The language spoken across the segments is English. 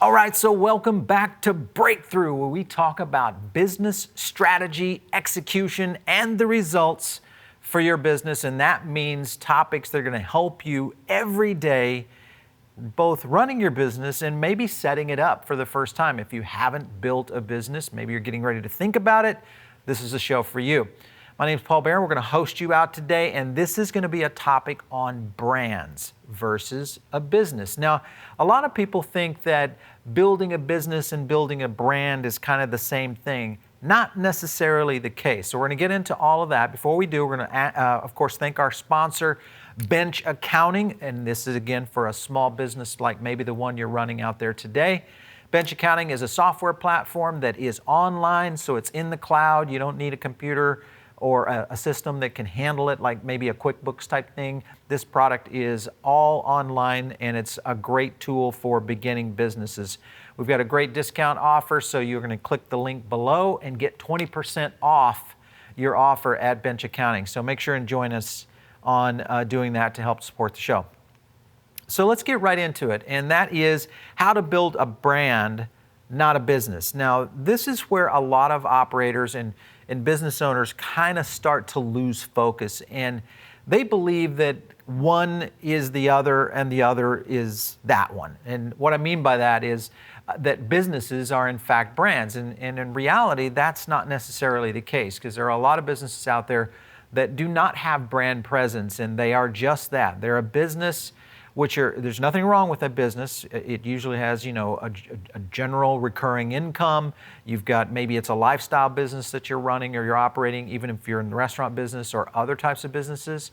All right, so welcome back to Breakthrough, where we talk about business strategy, execution, and the results for your business. And that means topics that are going to help you every day, both running your business and maybe setting it up for the first time. If you haven't built a business, maybe you're getting ready to think about it, this is a show for you. My name is Paul Barron. We're going to host you out today, and this is going to be a topic on brands versus a business. Now, a lot of people think that building a business and building a brand is kind of the same thing. Not necessarily the case. So we're going to get into all of that. Before we do, we're going to, of course, thank our sponsor, Bench Accounting, and this is, again, for a small business like maybe the one you're running out there today. Bench Accounting is a software platform that is online, so it's in the cloud. You don't need a computer or a system that can handle it, like maybe a QuickBooks type thing. This product is all online, and it's a great tool for beginning businesses. We've got a great discount offer, so you're going to click the link below and get 20% off your offer at Bench Accounting. So make sure and join us on doing that to help support the show. So let's get right into it, and that is how to build a brand, not a business. Now, this is where a lot of operators and business owners kind of start to lose focus, and they believe that one is the other and the other is that one. And what I mean by that is that businesses are in fact brands, and in reality that's not necessarily the case, because there are a lot of businesses out there that do not have brand presence, and they are just that. They're a business, there's nothing wrong with a business. It usually has, a general recurring income. You've got, maybe it's a lifestyle business that you're running or you're operating, even if you're in the restaurant business or other types of businesses.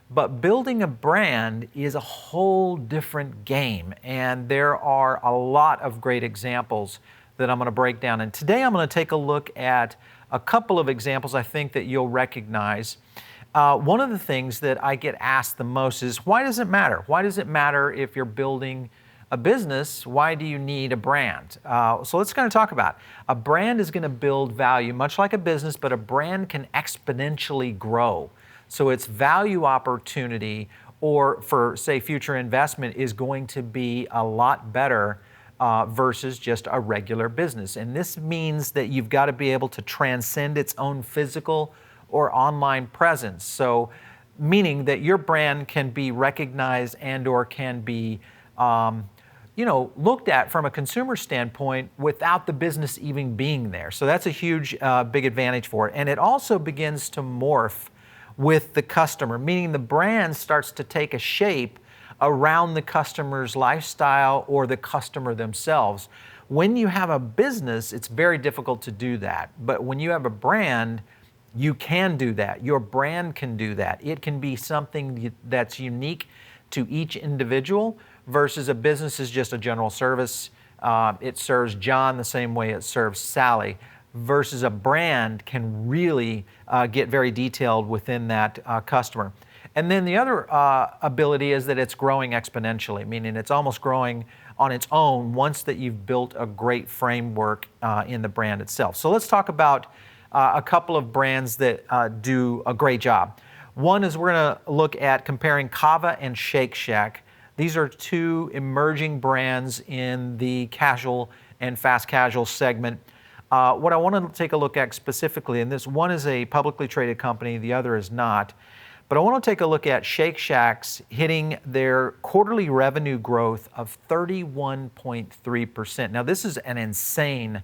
But building a brand is a whole different game. And there are a lot of great examples that I'm going to break down. And today I'm going to take a look at a couple of examples I think that you'll recognize. One of the things that I get asked the most is, why does it matter? Why does it matter if you're building a business? Why do you need a brand? So let's kind of talk about it. A brand is going to build value, much like a business, but a brand can exponentially grow. So its value opportunity, or for, say, future investment, is going to be a lot better versus just a regular business. And this means that you've got to be able to transcend its own physical or online presence. So meaning that your brand can be recognized and or can be looked at from a consumer standpoint without the business even being there. So that's a huge, big advantage for it. And it also begins to morph with the customer, meaning the brand starts to take a shape around the customer's lifestyle or the customer themselves. When you have a business, it's very difficult to do that. But when you have a brand, you can do that. Your brand can do that. It can be something that's unique to each individual versus a business is just a general service. It serves John the same way it serves Sally, versus a brand can really get very detailed within that customer. And then the other ability is that it's growing exponentially, meaning it's almost growing on its own once that you've built a great framework in the brand itself. So let's talk about a couple of brands that do a great job. One is we're going to look at comparing Cava and Shake Shack. These are two emerging brands in the casual and fast casual segment. What I want to take a look at specifically, and this one is a publicly traded company, the other is not, but I want to take a look at Shake Shack's hitting their quarterly revenue growth of 31.3%. Now this is an insane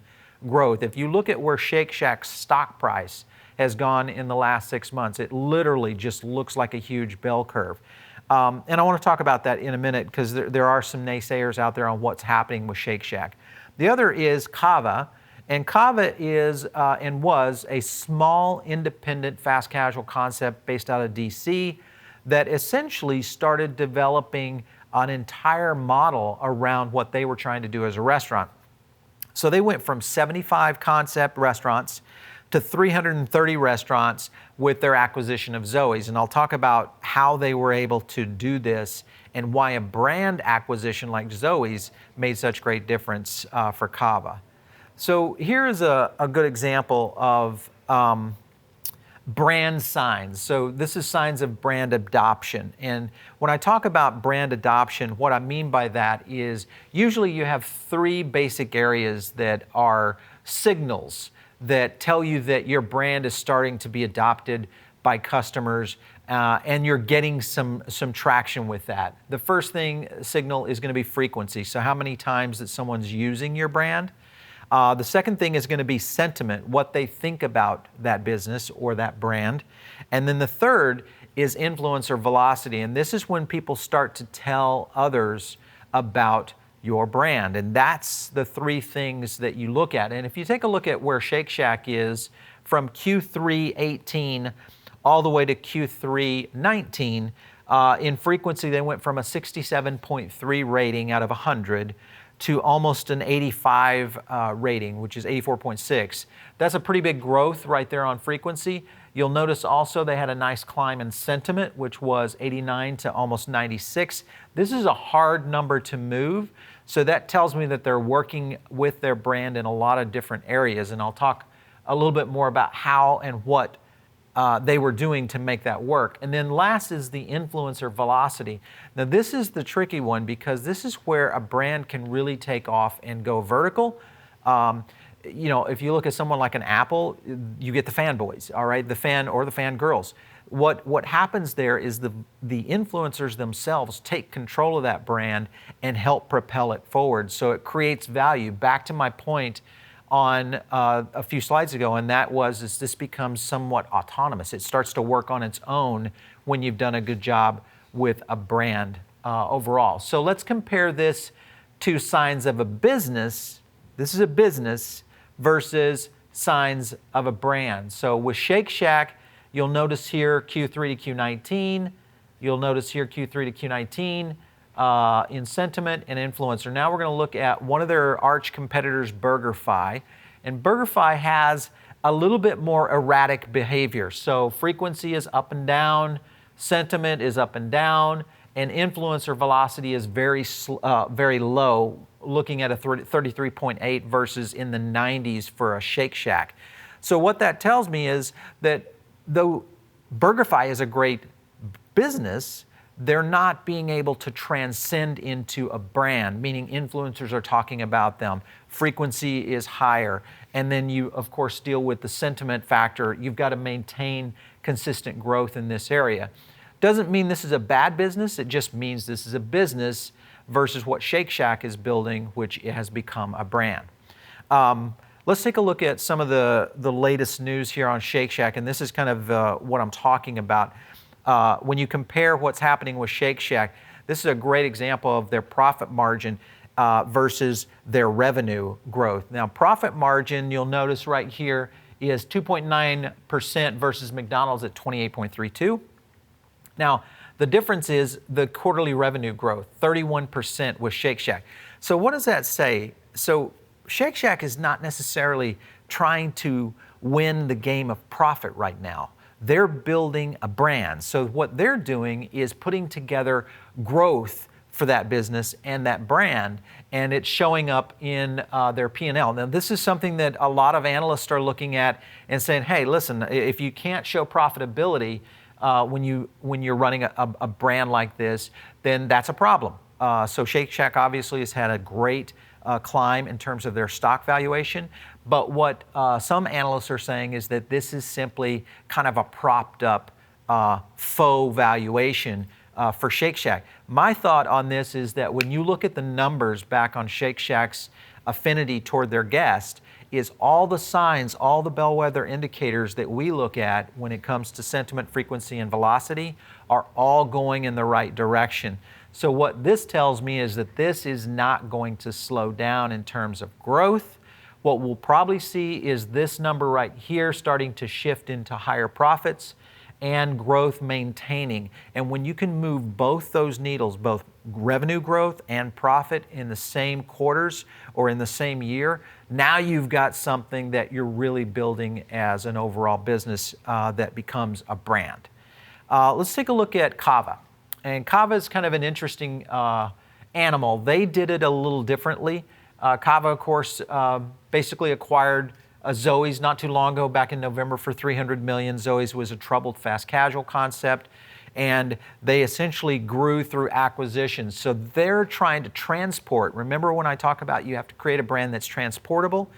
growth. If you look at where Shake Shack's stock price has gone in the last 6 months, it literally just looks like a huge bell curve. And I want to talk about that in a minute, because there are some naysayers out there on what's happening with Shake Shack. The other is Cava, and Cava is and was a small independent fast casual concept based out of DC that essentially started developing an entire model around what they were trying to do as a restaurant. So they went from 75 concept restaurants to 330 restaurants with their acquisition of Zoe's. And I'll talk about how they were able to do this and why a brand acquisition like Zoe's made such great difference for Cava. So here is a good example of brand signs. So this is signs of brand adoption. And when I talk about brand adoption, what I mean by that is usually you have three basic areas that are signals that tell you that your brand is starting to be adopted by customers, and you're getting some traction with that. The first signal is going to be frequency. So how many times that someone's using your brand. The second thing is going to be sentiment, what they think about that business or that brand. And then the third is influence or velocity. And this is when people start to tell others about your brand. And that's the three things that you look at. And if you take a look at where Shake Shack is from Q3 18 all the way to Q3 19, in frequency, they went from a 67.3 rating out of 100 to almost an 85 rating, which is 84.6. That's a pretty big growth right there on frequency. You'll notice also they had a nice climb in sentiment, which was 89 to almost 96. This is a hard number to move, so that tells me that they're working with their brand in a lot of different areas, and I'll talk a little bit more about how and what they were doing to make that work. And then last is the influencer velocity. Now this is the tricky one because this is where a brand can really take off and go vertical. If you look at someone like an Apple, you get the fanboys, all right, the fan or the fangirls. What happens there is the influencers themselves take control of that brand and help propel it forward. So it creates value. Back to my point on a few slides ago, and that was this becomes somewhat autonomous. It starts to work on its own when you've done a good job with a brand overall. So let's compare this to signs of a business. This is a business versus signs of a brand. So with Shake Shack, you'll notice here Q3 to Q19. You'll notice here Q3 to Q19. In sentiment and influencer. Now we're going to look at one of their arch competitors, BurgerFi. And BurgerFi has a little bit more erratic behavior. So frequency is up and down, sentiment is up and down, and influencer velocity is very low, looking at a 33.8 versus in the 90s for a Shake Shack. So what that tells me is that though BurgerFi is a great business, they're not being able to transcend into a brand, meaning influencers are talking about them. Frequency is higher. And then you, of course, deal with the sentiment factor. You've got to maintain consistent growth in this area. Doesn't mean this is a bad business. It just means this is a business versus what Shake Shack is building, which has become a brand. Let's take a look at some of the latest news here on Shake Shack. And this is kind of what I'm talking about. When you compare what's happening with Shake Shack, this is a great example of their profit margin versus their revenue growth. Now, profit margin, you'll notice right here, is 2.9% versus McDonald's at 28.32. Now, the difference is the quarterly revenue growth, 31% with Shake Shack. So what does that say? So Shake Shack is not necessarily trying to win the game of profit right now. They're building a brand. So what they're doing is putting together growth for that business and that brand, and it's showing up in their P&L. Now, this is something that a lot of analysts are looking at and saying, hey, listen, if you can't show profitability when you're running a brand like this, then that's a problem. So Shake Shack obviously has had a great climb in terms of their stock valuation. But what some analysts are saying is that this is simply kind of a propped up faux valuation for Shake Shack. My thought on this is that when you look at the numbers back on Shake Shack's affinity toward their guest, is all the signs, all the bellwether indicators that we look at when it comes to sentiment, frequency, and velocity are all going in the right direction. So what this tells me is that this is not going to slow down in terms of growth. What we'll probably see is this number right here starting to shift into higher profits and growth maintaining. And when you can move both those needles, both revenue growth and profit in the same quarters or in the same year, now you've got something that you're really building as an overall business that becomes a brand. Let's take a look at Cava. And Cava is kind of an interesting animal. They did it a little differently. Cava, of course, basically acquired Zoe's not too long ago, back in November for $300 million. Zoe's was a troubled fast casual concept, and they essentially grew through acquisitions. So they're trying to transport. Remember when I talk about you have to create a brand that's transportable?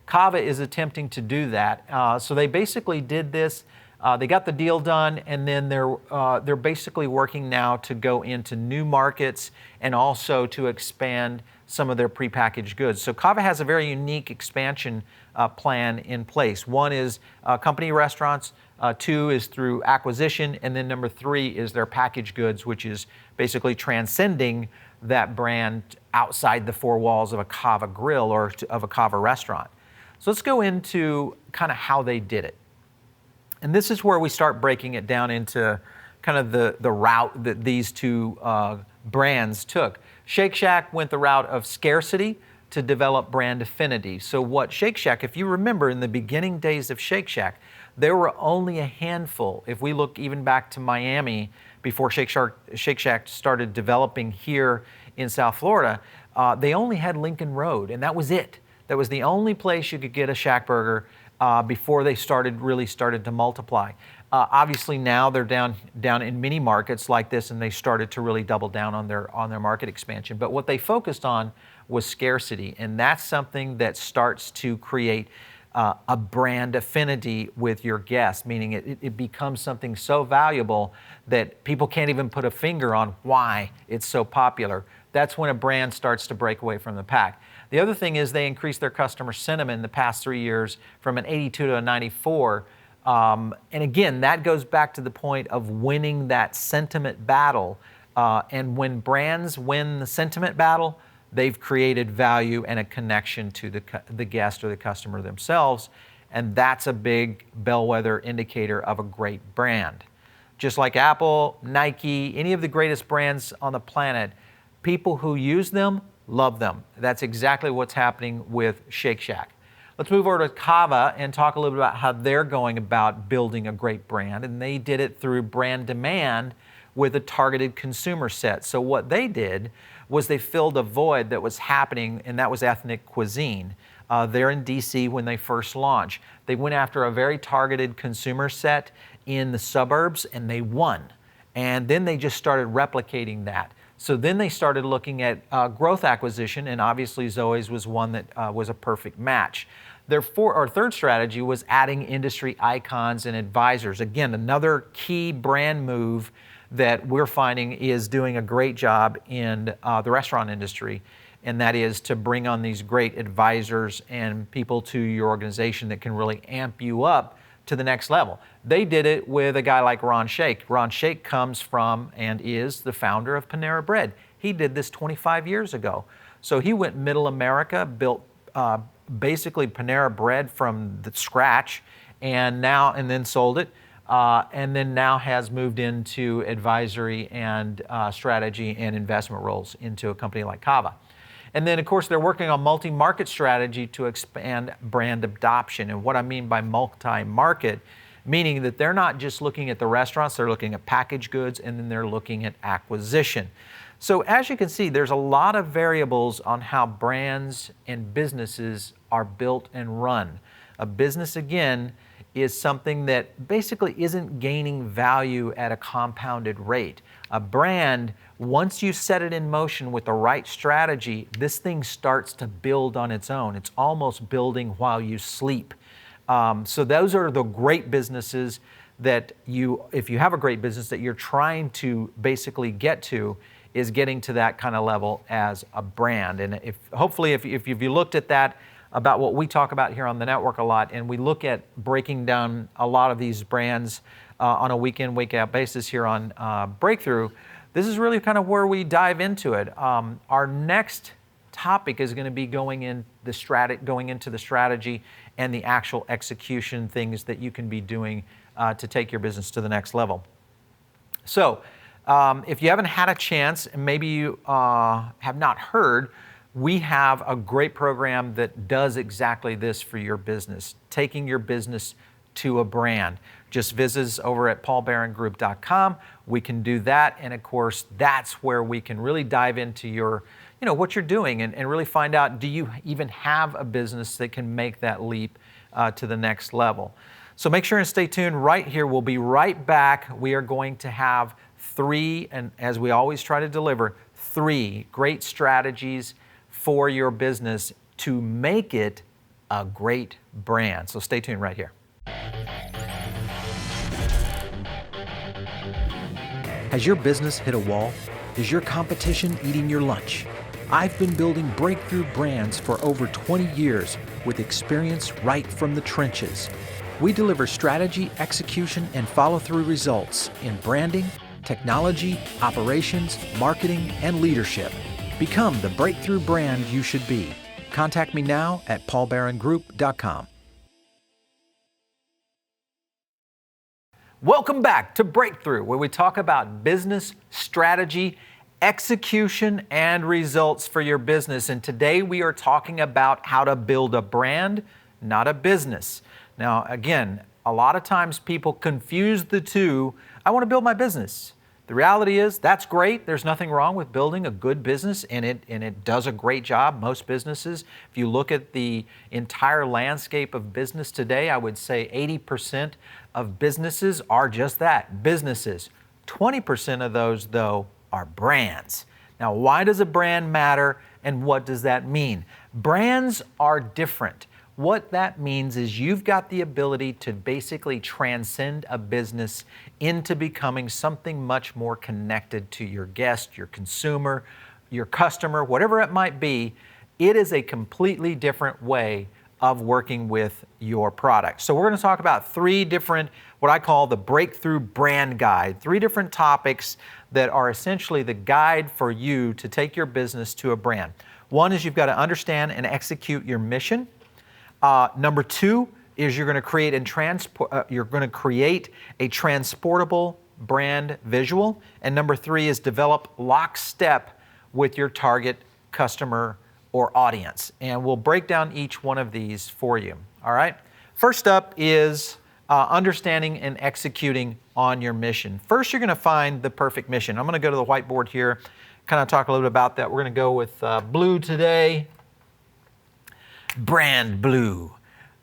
Cava is attempting to do that. So they basically did this. They got the deal done, and then they're basically working now to go into new markets and also to expand some of their prepackaged goods. So Cava has a very unique expansion plan in place. One is company restaurants, two is through acquisition, and then number three is their packaged goods, which is basically transcending that brand outside the four walls of a Cava grill or of a Cava restaurant. So let's go into kind of how they did it. And this is where we start breaking it down into kind of the route that these two brands took. Shake Shack went the route of scarcity to develop brand affinity. So what Shake Shack, if you remember in the beginning days of Shake Shack, there were only a handful. If we look even back to Miami, before Shake Shack started developing here in South Florida, they only had Lincoln Road, and that was it. That was the only place you could get a Shack burger before they really started to multiply. Obviously now they're down in mini markets like this, and they started to really double down on their market expansion. But what they focused on was scarcity, and that's something that starts to create a brand affinity with your guests, meaning it becomes something so valuable that people can't even put a finger on why it's so popular. That's when a brand starts to break away from the pack. The other thing is they increased their customer sentiment in the past 3 years from an 82 to a 94. And again, that goes back to the point of winning that sentiment battle. And when brands win the sentiment battle, they've created value and a connection to the guest or the customer themselves. And that's a big bellwether indicator of a great brand. Just like Apple, Nike, any of the greatest brands on the planet, people who use them love them. That's exactly what's happening with Shake Shack. Let's move over to Cava and talk a little bit about how they're going about building a great brand. And they did it through brand demand with a targeted consumer set. So what they did was they filled a void that was happening, and that was ethnic cuisine. They're in DC when they first launched. They went after a very targeted consumer set in the suburbs, and they won. And then they just started replicating that. So then they started looking at growth acquisition, and obviously Zoe's was one that was a perfect match. Their third strategy was adding industry icons and advisors. Again, another key brand move that we're finding is doing a great job in the restaurant industry, and that is to bring on these great advisors and people to your organization that can really amp you up to the next level. They did it with a guy like Ron Shake. Ron Shake comes from and is the founder of Panera Bread. He did this 25 years ago. So he went middle America, built basically Panera Bread from the scratch, and then sold it, and then now has moved into advisory and strategy and investment roles into a company like Cava. And then, of course, they're working on multi-market strategy to expand brand adoption. And what I mean by multi-market, meaning that they're not just looking at the restaurants, they're looking at packaged goods, and then they're looking at acquisition. So as you can see, there's a lot of variables on how brands and businesses are built and run. A business, again, is something that basically isn't gaining value at a compounded rate. A brand, once you set it in motion with the right strategy, this thing starts to build on its own. It's almost building while you sleep. So those are the great businesses that if you have a great business that you're trying to basically get to, is getting to that kind of level as a brand. And hopefully if you looked at that, about what we talk about here on the network a lot, and we look at breaking down a lot of these brands on a week in, week out basis here on Breakthrough, this is really kind of where we dive into it. Our next topic is going to be going into the strategy and the actual execution things that you can be doing to take your business to the next level. So if you haven't had a chance, and maybe you have not heard, we have a great program that does exactly this for your business, taking your business to a brand. Just visit us over at paulbarrongroup.com. We can do that, and of course, that's where we can really dive into your, what you're doing and really find out, do you even have a business that can make that leap to the next level. So make sure and stay tuned right here. We'll be right back. We are going to have 3, and as we always try to deliver, 3 great strategies for your business to make it a great brand. So stay tuned right here. Has your business hit a wall? Is your competition eating your lunch? I've been building breakthrough brands for over 20 years with experience right from the trenches. We deliver strategy, execution, and follow-through results in branding, technology, operations, marketing, and leadership. Become the breakthrough brand you should be. Contact me now at paulbarrongroup.com. Welcome back to Breakthrough, where we talk about business strategy, execution, and results for your business. And today we are talking about how to build a brand, not a business. Now, again, a lot of times people confuse the two. I want to build my business. The reality is that's great. There's nothing wrong with building a good business, and it does a great job. Most businesses, if you look at the entire landscape of business today, I would say 80% of businesses are just that, businesses. 20% of those, though, are brands. Now, why does a brand matter, and what does that mean? Brands are different. What that means is you've got the ability to basically transcend a business into becoming something much more connected to your guest, your consumer, your customer, whatever it might be. It is a completely different way of working with your product. So we're going to talk about 3 different, what I call the Breakthrough Brand Guide, 3 different topics that are essentially the guide for you to take your business to a brand. One is you've got to understand and execute your mission. Number 2 is you're going to create a transportable brand visual. And number 3 is develop lockstep with your target customer or audience. And we'll break down each one of these for you. All right. First up is understanding and executing on your mission. First, you're going to find the perfect mission. I'm going to go to the whiteboard here, kind of talk a little bit about that. We're going to go with blue today. Brand blue.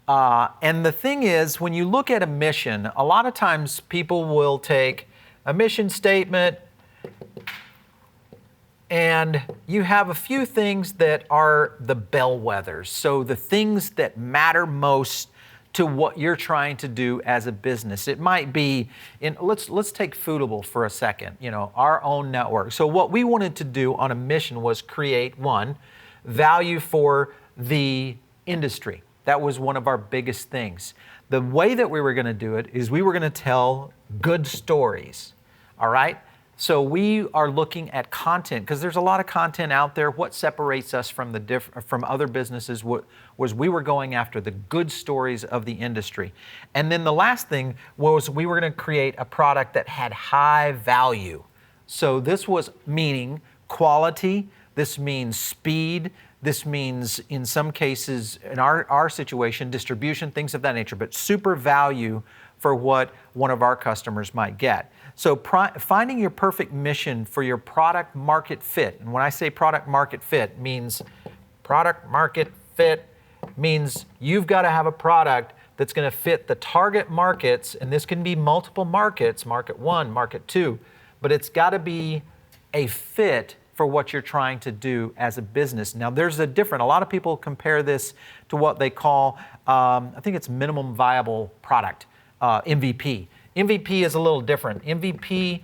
And the thing is, when you look at a mission, a lot of times people will take a mission statement and you have a few things that are the bellwethers. So the things that matter most to what you're trying to do as a business. It might be, let's take Foodable for a second, our own network. So what we wanted to do on a mission was create, 1, value for the industry. That was one of our biggest things. The way that we were going to do it is we were going to tell good stories. All right? So we are looking at content because there's a lot of content out there. What separates us from from other businesses was we were going after the good stories of the industry. And then the last thing was we were going to create a product that had high value. So this was meaning quality. This means speed. This means, in some cases, in our situation, distribution, things of that nature, but super value for what one of our customers might get. So finding your perfect mission for your product market fit, and when I say product market fit, means you've got to have a product that's going to fit the target markets, and this can be multiple markets, market 1, market 2, but it's got to be a fit for what you're trying to do as a business. Now, there's a lot of people compare this to what they call, I think it's minimum viable product, MVP. MVP is a little different. MVP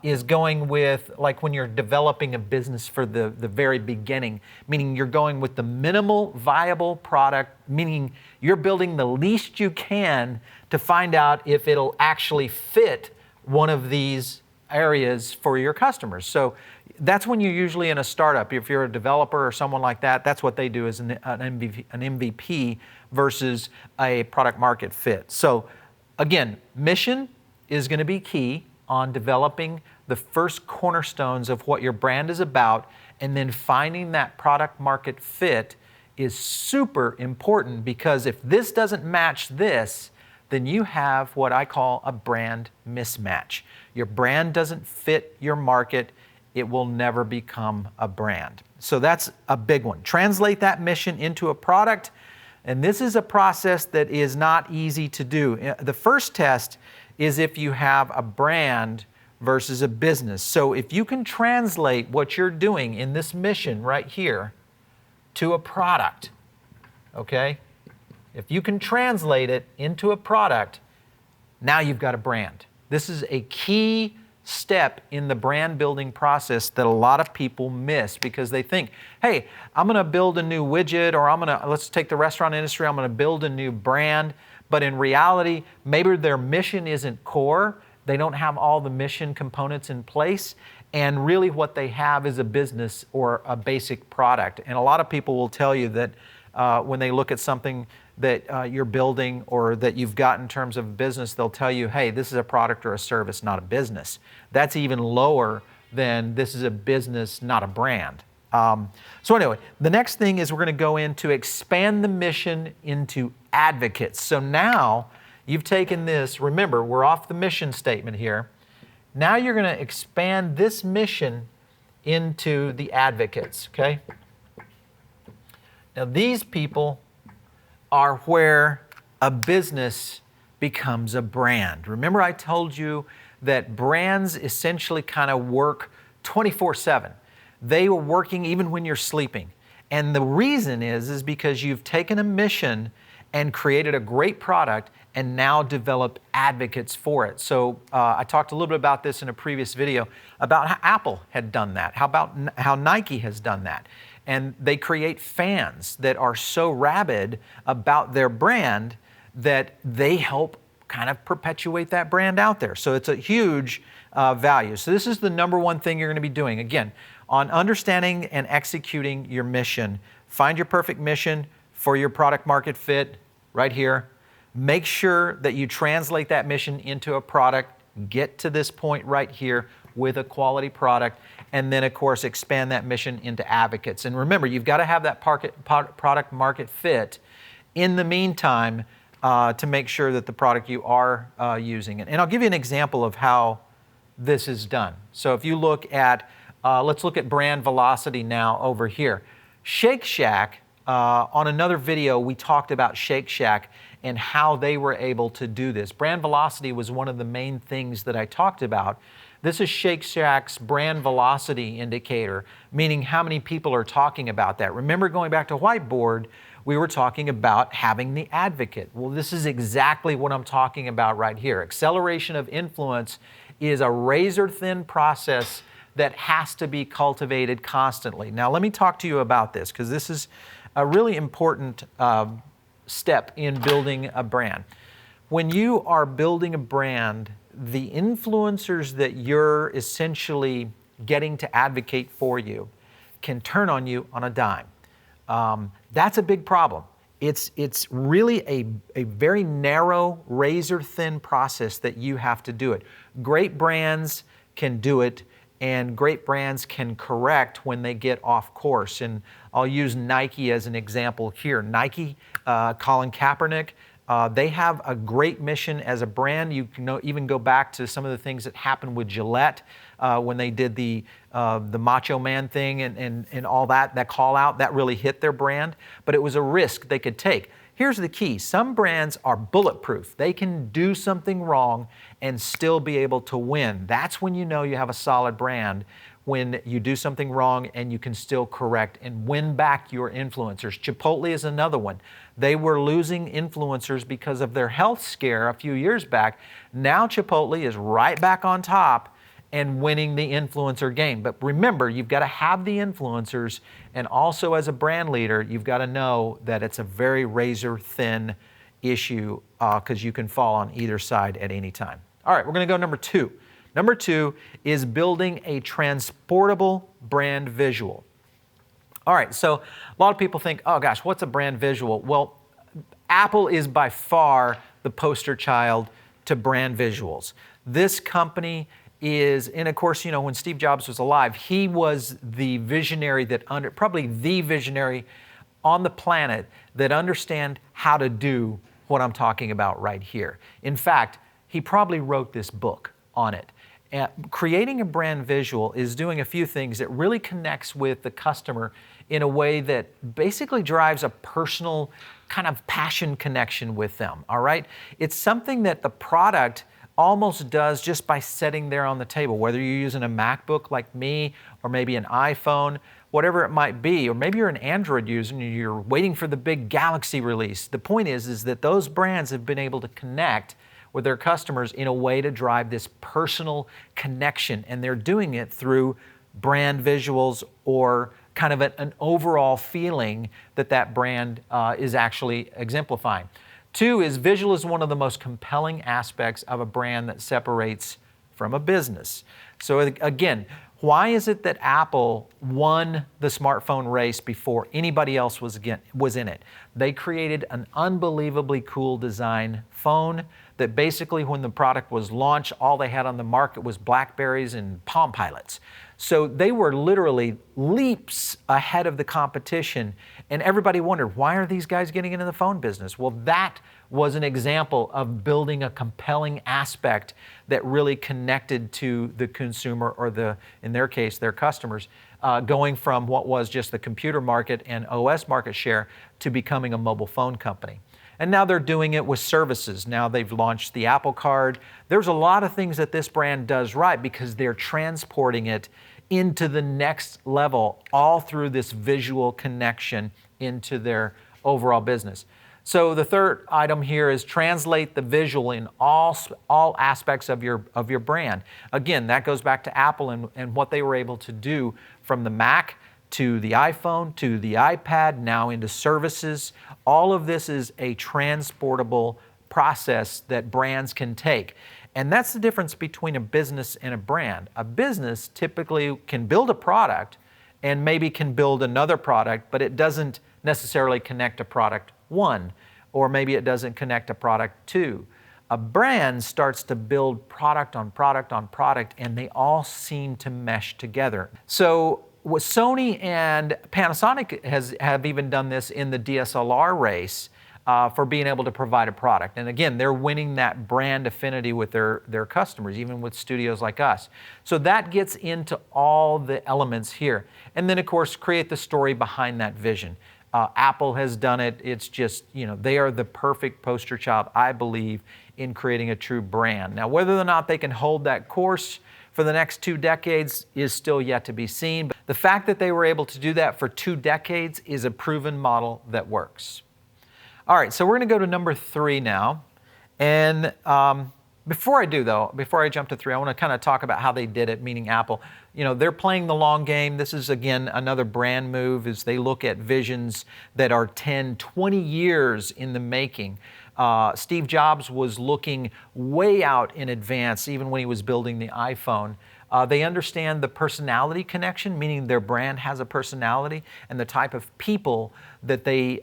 is going with, like when you're developing a business for the very beginning, meaning you're going with the minimal viable product, meaning you're building the least you can to find out if it'll actually fit one of these areas for your customers. So that's when you're usually in a startup. If you're a developer or someone like that, that's what they do is an MVP versus a product market fit. So again, mission is going to be key on developing the first cornerstones of what your brand is about, and then finding that product market fit is super important, because if this doesn't match this, then you have what I call a brand mismatch. Your brand doesn't fit your market, it will never become a brand. So that's a big one. Translate that mission into a product. And this is a process that is not easy to do. The first test is if you have a brand versus a business. So if you can translate what you're doing in this mission right here to a product, okay? If you can translate it into a product, now you've got a brand. This is a key step in the brand building process that a lot of people miss because they think, hey, I'm going to build a new widget, or let's take the restaurant industry, I'm going to build a new brand. But in reality, maybe their mission isn't core. They don't have all the mission components in place. And really what they have is a business or a basic product. And a lot of people will tell you that when they look at something that you're building or that you've got in terms of business, they'll tell you, hey, this is a product or a service, not a business. That's even lower than this is a business, not a brand. So anyway, the next thing is we're going to go into expand the mission into advocates. So now you've taken this, remember, we're off the mission statement here. Now you're going to expand this mission into the advocates, okay? Now these people are where a business becomes a brand. Remember I told you that brands essentially kind of work 24/7. They are working even when you're sleeping. And the reason is because you've taken a mission and created a great product and now developed advocates for it. So I talked a little bit about this in a previous video about how Apple had done that, how Nike has done that. And they create fans that are so rabid about their brand that they help kind of perpetuate that brand out there. So it's a huge value. So this is the number one thing you're going to be doing. Again, on understanding and executing your mission, find your perfect mission for your product market fit right here. Make sure that you translate that mission into a product. Get to this point right here with a quality product. And then, of course, expand that mission into advocates. And remember, you've got to have that product market fit in the meantime to make sure that the product you are using it. And I'll give you an example of how this is done. So if you look at, let's look at brand velocity now over here. Shake Shack, on another video, we talked about Shake Shack and how they were able to do this. Brand velocity was one of the main things that I talked about. This is Shake Shack's brand velocity indicator, meaning how many people are talking about that. Remember, going back to whiteboard, we were talking about having the advocate. Well, this is exactly what I'm talking about right here. Acceleration of influence is a razor-thin process that has to be cultivated constantly. Now, let me talk to you about this because this is a really important step in building a brand. When you are building a brand, the influencers that you're essentially getting to advocate for you can turn on you on a dime. That's a big problem. It's really a very narrow, razor-thin process that you have to do it. Great brands can do it, and great brands can correct when they get off course. And I'll use Nike as an example here. Nike, Colin Kaepernick, they have a great mission as a brand. You can even go back to some of the things that happened with Gillette when they did the Macho Man thing and all that call out. That really hit their brand, but it was a risk they could take. Here's the key. Some brands are bulletproof. They can do something wrong and still be able to win. That's when you know you have a solid brand, when you do something wrong and you can still correct and win back your influencers. Chipotle is another one. They were losing influencers because of their health scare a few years back. Now Chipotle is right back on top and winning the influencer game. But remember, you've got to have the influencers, and also as a brand leader, you've got to know that it's a very razor-thin issue because you can fall on either side at any time. All right, we're going to go number two. Number two is building a transportable brand visual. All right, so a lot of people think, oh gosh, what's a brand visual? Well, Apple is by far the poster child to brand visuals. This company is, and of course, you know, when Steve Jobs was alive, he was the visionary probably the visionary on the planet that understand how to do what I'm talking about right here. In fact, he probably wrote this book on it. creating a brand visual is doing a few things. It really connects with the customer in a way that basically drives a personal kind of passion connection with them, all right? It's something that the product almost does just by sitting there on the table, whether you're using a MacBook like me, or maybe an iPhone, whatever it might be, or maybe you're an Android user and you're waiting for the big Galaxy release. The point is that those brands have been able to connect with their customers in a way to drive this personal connection, and they're doing it through brand visuals or kind of an overall feeling that that brand is actually exemplifying. Two is visual is one of the most compelling aspects of a brand that separates from a business. So again, why is it that Apple won the smartphone race before anybody else was in it? They created an unbelievably cool design phone that basically when the product was launched, all they had on the market was BlackBerries and Palm Pilots. So they were literally leaps ahead of the competition, and everybody wondered, why are these guys getting into the phone business? Well, that was an example of building a compelling aspect that really connected to the consumer, or in their case, their customers, going from what was just the computer market and OS market share to becoming a mobile phone company. And now they're doing it with services. Now they've launched the Apple Card. There's a lot of things that this brand does right because they're transporting it into the next level, all through this visual connection into their overall business. So the third item here is translate the visual in all aspects of your brand. Again, that goes back to Apple and what they were able to do from the Mac to the iPhone, to the iPad, now into services. All of this is a transportable process that brands can take. And that's the difference between a business and a brand. A business typically can build a product and maybe can build another product, but it doesn't necessarily connect to product one, or maybe it doesn't connect to product two. A brand starts to build product on product on product, and they all seem to mesh together. So what Sony and Panasonic have even done this in the DSLR race for being able to provide a product. And again, they're winning that brand affinity with their customers, even with studios like us. So that gets into all the elements here. And then, of course, create the story behind that vision. Apple has done it. It's just, they are the perfect poster child, I believe, in creating a true brand. Now, whether or not they can hold that course for the next 2 decades is still yet to be seen. But the fact that they were able to do that for 2 decades is a proven model that works. All right, so we're going to go to number 3 now. And before I jump to 3, I want to kind of talk about how they did it, meaning Apple. They're playing the long game. This is, again, another brand move as they look at visions that are 10, 20 years in the making. Steve Jobs was looking way out in advance, even when he was building the iPhone. They understand the personality connection, meaning their brand has a personality, and the type of people that they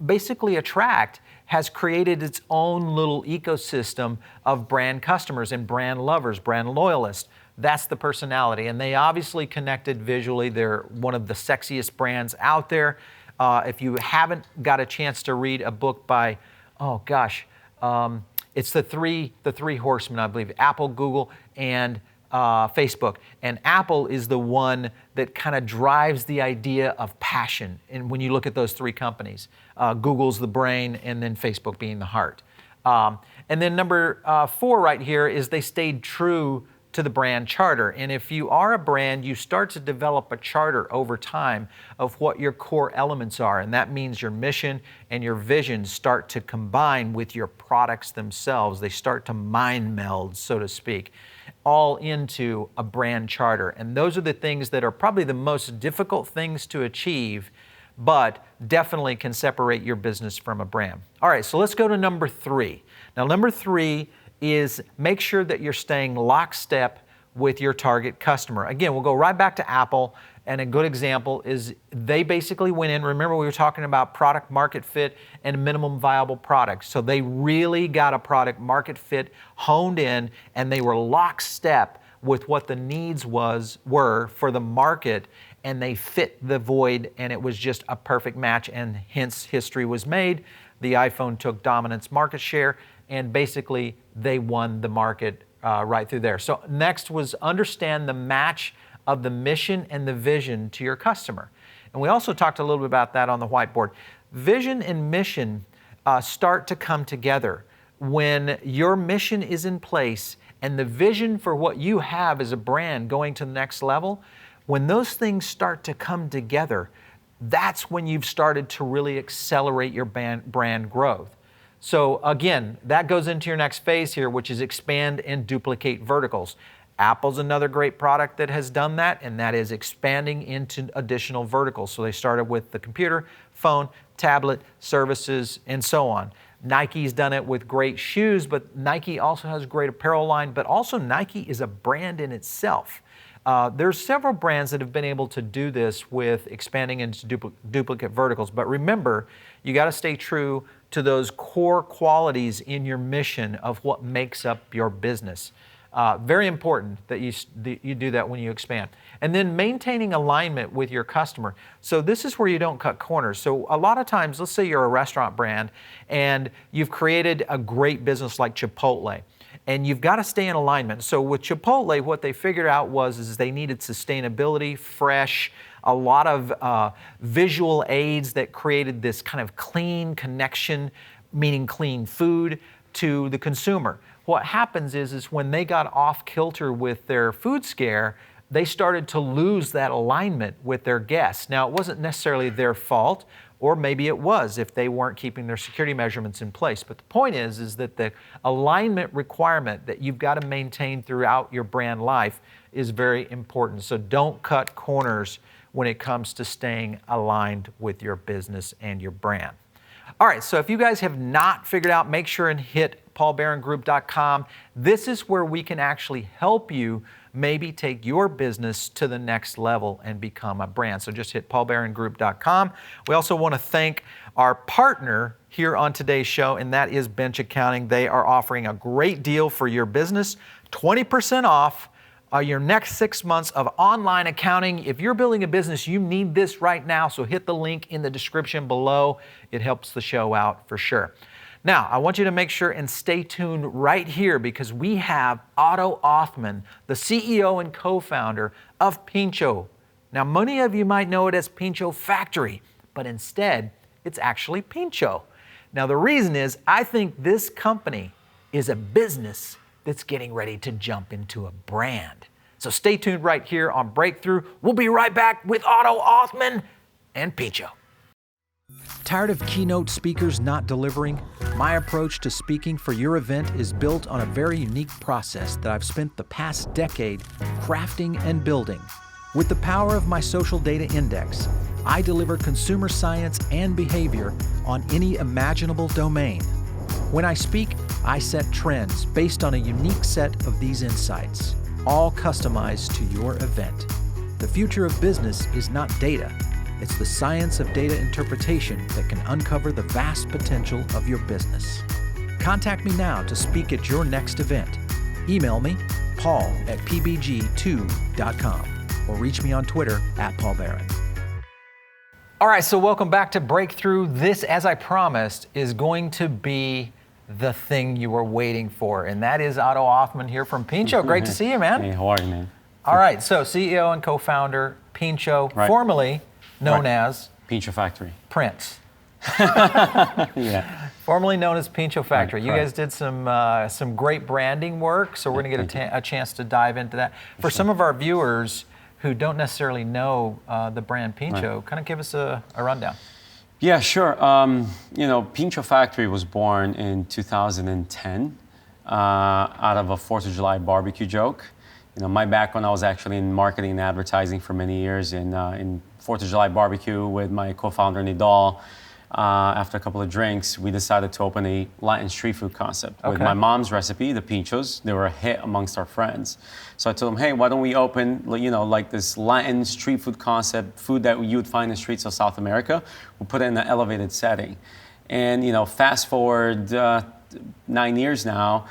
basically attract has created its own little ecosystem of brand customers and brand lovers, brand loyalists. That's the personality. And they obviously connected visually. They're one of the sexiest brands out there. If you haven't got a chance to read a book by, it's the three horsemen, I believe, Apple, Google, and Facebook. And Apple is the one that kind of drives the idea of passion. And when you look at those 3 companies, Google's the brain, and then Facebook being the heart. And then number 4 right here is they stayed true to the brand charter. And if you are a brand, you start to develop a charter over time of what your core elements are. And that means your mission and your vision start to combine with your products themselves. They start to mind meld, so to speak, all into a brand charter. And those are the things that are probably the most difficult things to achieve, but definitely can separate your business from a brand. All right, so let's go to number 3. Now, number 3 is make sure that you're staying lockstep with your target customer. Again, we'll go right back to Apple, and a good example is they basically went in. Remember, we were talking about product market fit and minimum viable product. So they really got a product market fit honed in, and they were lockstep with what the needs were for the market, and they fit the void, and it was just a perfect match, and hence history was made. The iPhone took dominance market share, and basically they won the market right through there. So next was understand the match of the mission and the vision to your customer. And we also talked a little bit about that on the whiteboard. Vision and mission start to come together when your mission is in place and the vision for what you have as a brand going to the next level. When those things start to come together, that's when you've started to really accelerate your brand growth. So again, that goes into your next phase here, which is expand and duplicate verticals. Apple's another great product that has done that, and that is expanding into additional verticals. So they started with the computer, phone, tablet, services, and so on. Nike's done it with great shoes, but Nike also has a great apparel line, but also Nike is a brand in itself. There's several brands that have been able to do this with expanding into duplicate verticals, but remember, you got to stay true to those core qualities in your mission of what makes up your business. Very important that you do that when you expand. And then maintaining alignment with your customer. So this is where you don't cut corners. So a lot of times, let's say you're a restaurant brand and you've created a great business like Chipotle, and you've got to stay in alignment. So with Chipotle, what they figured out is they needed sustainability, fresh, a lot of visual aids that created this kind of clean connection, meaning clean food, to the consumer. What happens is when they got off kilter with their food scare, they started to lose that alignment with their guests. Now, it wasn't necessarily their fault, or maybe it was if they weren't keeping their security measurements in place. But the point is that the alignment requirement that you've got to maintain throughout your brand life is very important. So don't cut corners when it comes to staying aligned with your business and your brand. All right, so if you guys have not figured out, make sure and hit paulbarrongroup.com. This is where we can actually help you maybe take your business to the next level and become a brand. So just hit paulbarrongroup.com. We also want to thank our partner here on today's show, and that is Bench Accounting. They are offering a great deal for your business, 20% off your next 6 months of online accounting. If you're building a business, you need this right now, so hit the link in the description below. It helps the show out for sure. Now, I want you to make sure and stay tuned right here because we have Otto Othman, the CEO and co-founder of Pincho. Now, many of you might know it as Pincho Factory, but instead, it's actually Pincho. Now, the reason is I think this company is a business that's getting ready to jump into a brand. So stay tuned right here on Breakthrough. We'll be right back with Otto Othman and Pincho. Tired of keynote speakers not delivering? My approach to speaking for your event is built on a very unique process that I've spent the past decade crafting and building. With the power of my social data index, I deliver consumer science and behavior on any imaginable domain. When I speak, I set trends based on a unique set of these insights, all customized to your event. The future of business is not data. It's the science of data interpretation that can uncover the vast potential of your business. Contact me now to speak at your next event. Email me, paul@pbg2.com, or reach me on Twitter @PaulBarron. All right, so welcome back to Breakthrough. This, as I promised, is going to be the thing you were waiting for, and that is Otto Othman here from Pincho. Great to see you, man. Hey, how are you, man? All right, so CEO and co-founder, Pincho, formerly known as Pincho Factory. Prince. Yeah. Formerly known as Pincho Factory. You Right. guys did some great branding work, so we're going to get a chance to dive into that. For some of our viewers who don't necessarily know the brand Pincho, kind of give us a rundown. Yeah, sure. Pincho Factory was born in 2010 out of a 4th of July barbecue joke. My background, I was actually in marketing and advertising for many years in 4th of July barbecue with my co-founder Nidal. After a couple of drinks, we decided to open a Latin street food concept with my mom's recipe, the pinchos. They were a hit amongst our friends. So I told them, hey, why don't we open, like this Latin street food concept, food that you would find in the streets of South America. We'll put it in an elevated setting. And, fast forward 9 years now,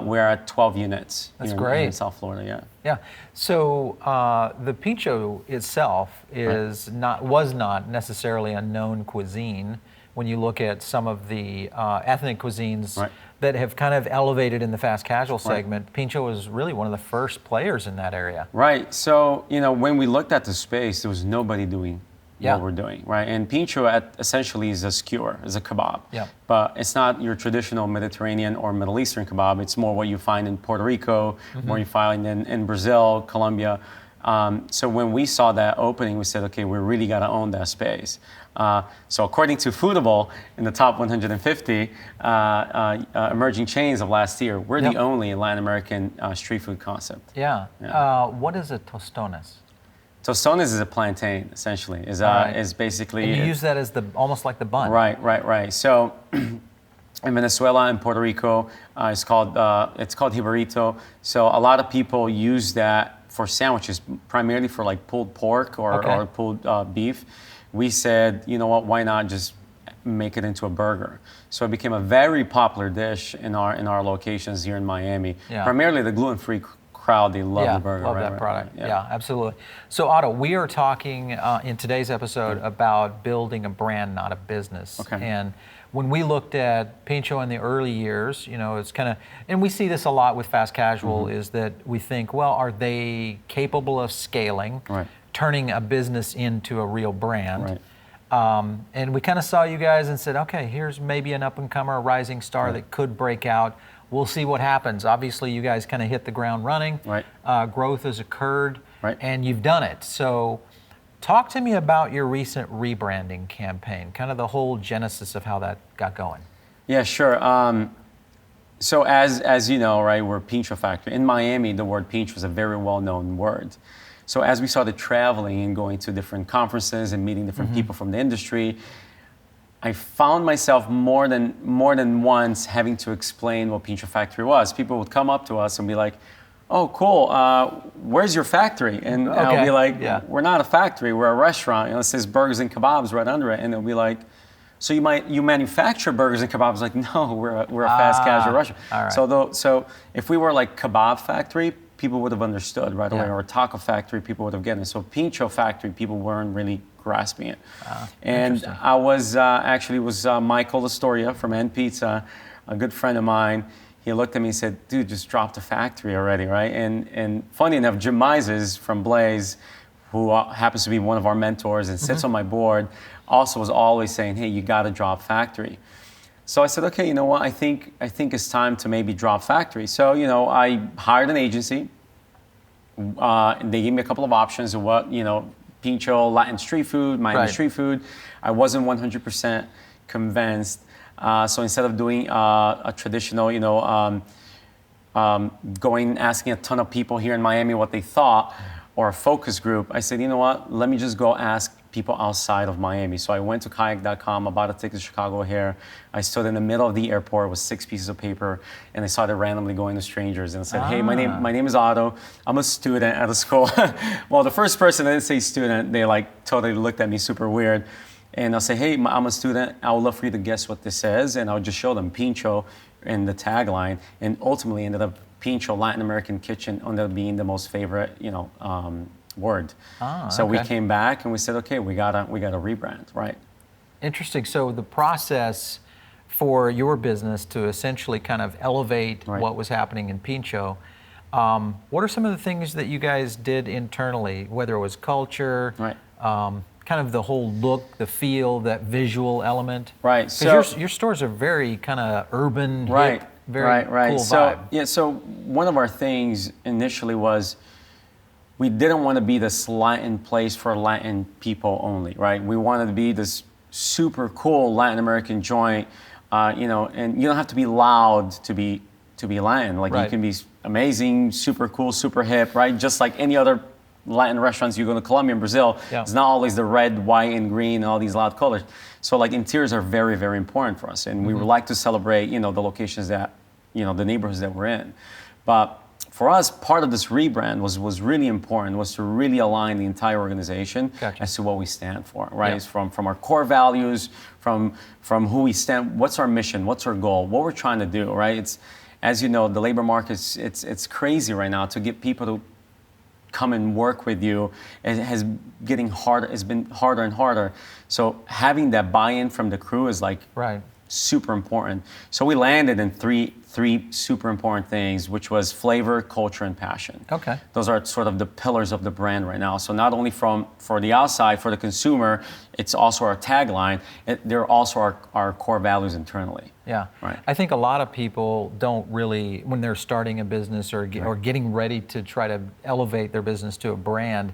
we're at 12 units. That's great. In South Florida, yeah. Yeah. So the pincho itself was not necessarily a known cuisine when you look at some of the ethnic cuisines Right. that have kind of elevated in the fast casual Right. segment. Pincho was really one of the first players in that area. Right. So, when we looked at the space, there was nobody doing Yeah. what we're doing, right? And pincho essentially is a skewer, is a kebab. Yeah. But it's not your traditional Mediterranean or Middle Eastern kebab. It's more what you find in Puerto Rico, more you find in Brazil, Colombia. So when we saw that opening, we said, okay, we really got to own that space. So according to Foodable, in the top 150 emerging chains of last year, we're Yep. the only Latin American street food concept. Yeah. Yeah. What is a tostones? Tostones is a plantain, essentially. Right. Is basically... And you use that as almost like the bun. Right. So in Venezuela and Puerto Rico, it's called jibarito. So a lot of people use that for sandwiches, primarily for like pulled pork or pulled beef. We said, you know what, why not just make it into a burger? So it became a very popular dish in our locations here in Miami. Yeah. Primarily the gluten-free crowd, they love the burger. Love that product. Yeah, absolutely. So Otto, we are talking in today's episode about building a brand, not a business. Okay. And when we looked at Pincho in the early years, it's kind of, and we see this a lot with fast casual, is that we think, well, are they capable of scaling, Right. turning a business into a real brand? Right. And we kind of saw you guys and said, okay, here's maybe an up-and-comer, a rising star Right. that could break out. We'll see what happens. Obviously, you guys kind of hit the ground running. Right. Growth has occurred, Right. and you've done it. So talk to me about your recent rebranding campaign, kind of the whole genesis of how that got going. Yeah, sure. So as you know, right, we're a Pincho factory. In Miami, the word Pincho is a very well-known word. So as we started traveling and going to different conferences and meeting different people from the industry, I found myself more than once having to explain what Pincho Factory was. People would come up to us and be like, "Oh, cool. Where's your factory?" And I'll be like, Yeah. "We're not a factory. We're a restaurant. It says burgers and kebabs right under it." And they'll be like, "So you manufacture burgers and kebabs?" Like, no, we're a fast casual restaurant. All right. So if we were like kebab factory, people would have understood right away, Yeah. or taco factory, people would have gotten it. So Pincho Factory, people weren't really grasping it. And interesting. I was Michael Astoria from N Pizza, a good friend of mine. He looked at me and said, "Dude, just drop the factory already," right? And funny enough, Jim Mises from Blaze, who happens to be one of our mentors and sits on my board, also was always saying, "Hey, you got to drop factory." So I said, "Okay, you know what? I think it's time to maybe drop factory." So I hired an agency. They gave me a couple of options of what Pincho, Latin street food, Miami Right. street food. I wasn't 100% convinced. So instead of doing a traditional, going asking a ton of people here in Miami what they thought, or a focus group, I said, you know what? Let me just go ask people outside of Miami. So I went to kayak.com, I bought a ticket to Chicago here. I stood in the middle of the airport with 6 pieces of paper, and I started randomly going to strangers and said, "Hey, my name is Otto. I'm a student at a school." Well, the first person that didn't say student, they totally looked at me super weird. And I'll say, "Hey, I'm a student. I would love for you to guess what this is." And I'll just show them Pincho in the tagline, and ultimately ended up Pincho Latin American Kitchen ended up being the most favorite, word. So we okay. came back and we said, "Okay, we gotta rebrand, right?" Interesting. So the process for your business to essentially kind of elevate Right. what was happening in Pincho, what are some of the things that you guys did internally, whether it was culture, Right. kind of the whole look, the feel, that visual element? Right. Because So your stores are very kind of urban, right, hip, very right. cool So vibe. so one of our things initially was we didn't want to be this Latin place for Latin people only, right? We wanted to be this super cool Latin American joint, and you don't have to be loud to be Latin. Like Right. you can be amazing, super cool, super hip, right? Just like any other Latin restaurants you go to Colombia and Brazil, Yeah. it's not always the red, white, and green and all these loud colors. So like interiors are very, very important for us, and we would like to celebrate, the locations that, the neighborhoods that we're in. But for us, part of this rebrand was really important, was to really align the entire organization Gotcha. as to what we stand for, right? Yeah. It's from our core values, from who we stand, what's our mission, what's our goal, what we're trying to do, right? It's, as you know, the labor market, it's crazy right now to get people to come and work with you, it has getting harder. It's been harder and harder. So having that buy-in from the crew is like Right. super important. So we landed in three super important things, which was flavor, culture, and passion. Okay. Those are sort of the pillars of the brand right now. So not only for the outside, for the consumer, it's also our tagline. They're also our core values internally. Yeah. Right. I think a lot of people don't really, when they're starting a business or getting ready to try to elevate their business to a brand,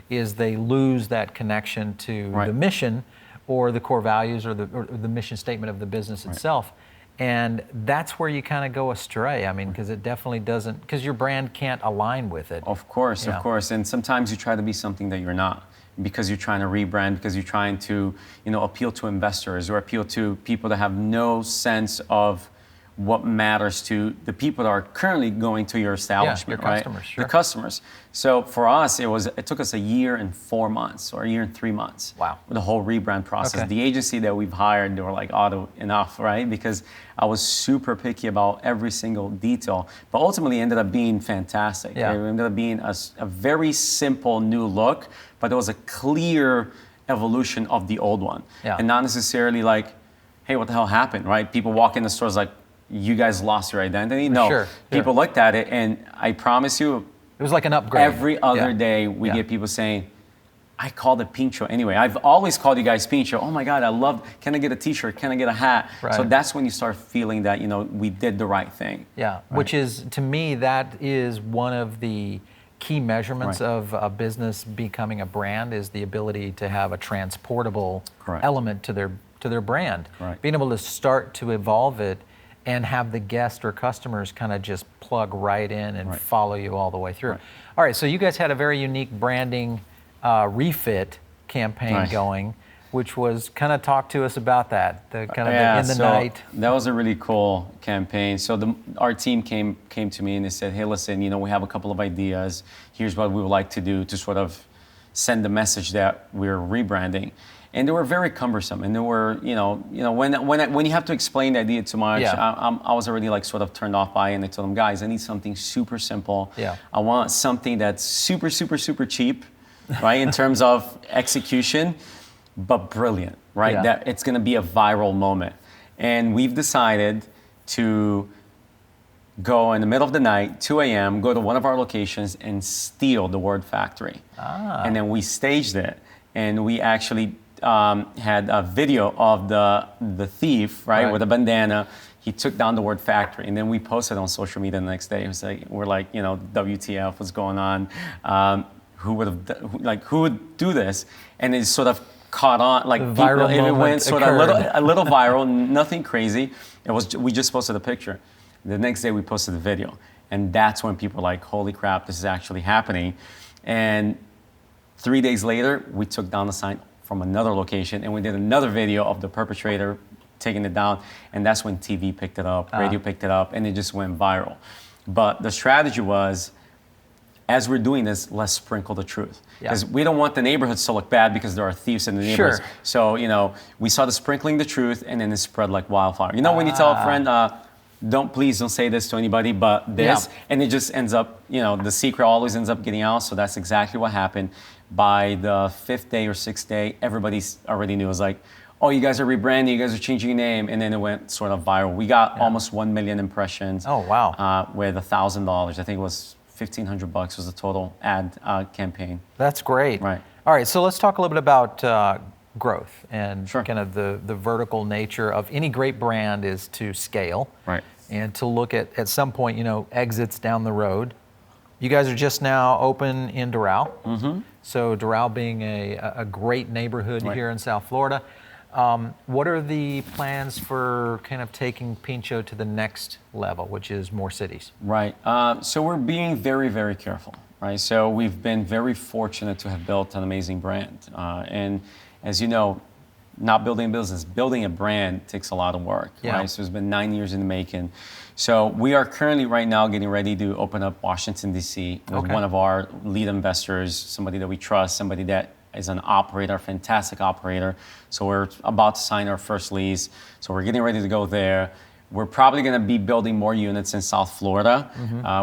is they lose that connection to Right. the mission or the core values or the mission statement of the business itself. And that's where you kind of go astray. I mean, because it definitely doesn't, because your brand can't align with it. Of course, Yeah. of course. And sometimes you try to be something that you're not, because you're trying to rebrand, because you're trying to, appeal to investors or appeal to people that have no sense of what matters to the people that are currently going to your establishment, your right? customers, sure. The customers. So for us, it took us a year and 4 months or a year and 3 months. Wow. The whole rebrand process. Okay. The agency that we've hired, they were like, enough, right? Because I was super picky about every single detail, but ultimately it ended up being fantastic. Yeah. It ended up being a very simple new look, but it was a clear evolution of the old one. Yeah. And not necessarily like, hey, what the hell happened, right? People walk in the stores like, you guys lost your identity? No. Sure. People looked at it, and I promise you, It was like an upgrade. every other Yeah. day we Yeah. get people saying, I called it Pincho anyway. I've always called you guys Pincho. Oh my God, I love, can I get a t-shirt? Can I get a hat? Right. So that's when you start feeling that, we did the right thing. Yeah, which is, to me, that is one of the key measurements Right. of a business becoming a brand, is the ability to have a transportable Correct. element to their brand. Right. Being able to start to evolve it and have the guests or customers kind of just plug right in and Right. follow you all the way through. Right. All right, so you guys had a very unique branding refit campaign Right. going, which was, kind of talk to us about that, the kind of Yeah, in the so night. that was a really cool campaign. So our team came to me and they said, hey, listen, we have a couple of ideas. Here's what we would like to do to sort of send the message that we're rebranding. And they were very cumbersome. And they were, when you have to explain the idea too much, Yeah. I was already like sort of turned off by it. And I told them, guys, I need something super simple. Yeah. I want something that's super, super, super cheap, right, in terms of execution, but brilliant, right? Yeah. That it's going to be a viral moment. And we've decided to go in the middle of the night, 2 a.m., go to one of our locations and steal the word factory. And then we staged it. And we actually had a video of the thief, right, with a bandana. He took down the word factory, and then we posted on social media the next day. It was like, we're like, WTF, what's going on? Who would do this? And it sort of caught on, like viral it moment went sort of occurred. a little viral, nothing crazy. We just posted a picture. The next day we posted the video, and that's when people were like, holy crap, this is actually happening. And 3 days later, we took down the sign from another location, and we did another video of the perpetrator taking it down, and that's when TV picked it up, radio picked it up, and it just went viral. But the strategy was, as we're doing this, let's sprinkle the truth. Because we don't want the neighborhoods to look bad because there are thieves in the neighborhoods. Sure. So, we started sprinkling the truth, and then it spread like wildfire. When you tell a friend, please don't say this to anybody but this, and it just ends up, the secret always ends up getting out. So that's exactly what happened. By the 5th day or 6th day, everybody already knew. It was like, oh, you guys are rebranding, you guys are changing your name, and then it went sort of viral. We got almost 1 million impressions. Oh, wow. With $1,000. I think it was $1,500 was the total ad campaign. That's great. Right. All right, so let's talk a little bit about growth and Sure. kind of the vertical nature of any great brand is to scale. Right. And to look at some point, exits down the road. You guys are just now open in Doral. Mm-hmm. So Doral being a great neighborhood here in South Florida. What are the plans for kind of taking Pincho to the next level, which is more cities? Right. So we're being very, very careful, right? So we've been very fortunate to have built an amazing brand. And as you know, not building a business, building a brand takes a lot of work, right? So it's been 9 years in the making. So we are currently right now getting ready to open up Washington, D.C. with one of our lead investors, somebody that we trust, somebody that is an operator, a fantastic operator. So we're about to sign our first lease. So we're getting ready to go there. We're probably going to be building more units in South Florida.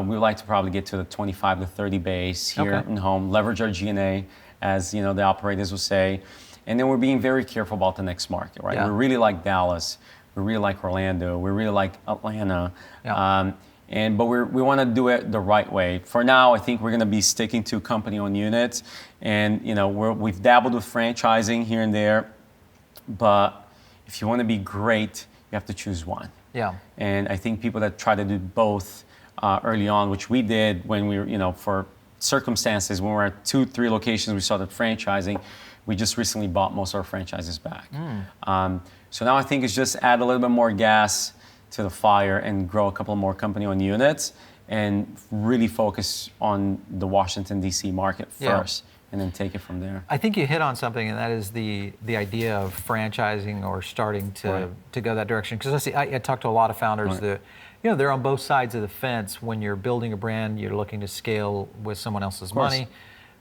We would like to probably get to the 25 to 30 base here in home, leverage our G&A, as the operators will say. And then we're being very careful about the next market, right? We really like Dallas. We really like Orlando. We really like Atlanta. But we want to do it the right way. For now, I think we're going to be sticking to company-owned units. And we've dabbled with franchising here and there. But if you want to be great, you have to choose one. And I think people that try to do both early on, which we did when we were, for circumstances, when we were at 2-3 locations, we started franchising. We just recently bought most of our franchises back. So now I think it's just add a little bit more gas to the fire and grow a couple more company-owned units and really focus on the Washington, D.C. market first. And then take it from there. I think you hit on something, and that is the idea of franchising or starting to go that direction. Because I talk to a lot of founders that, they're on both sides of the fence. When you're building a brand, you're looking to scale with someone else's money.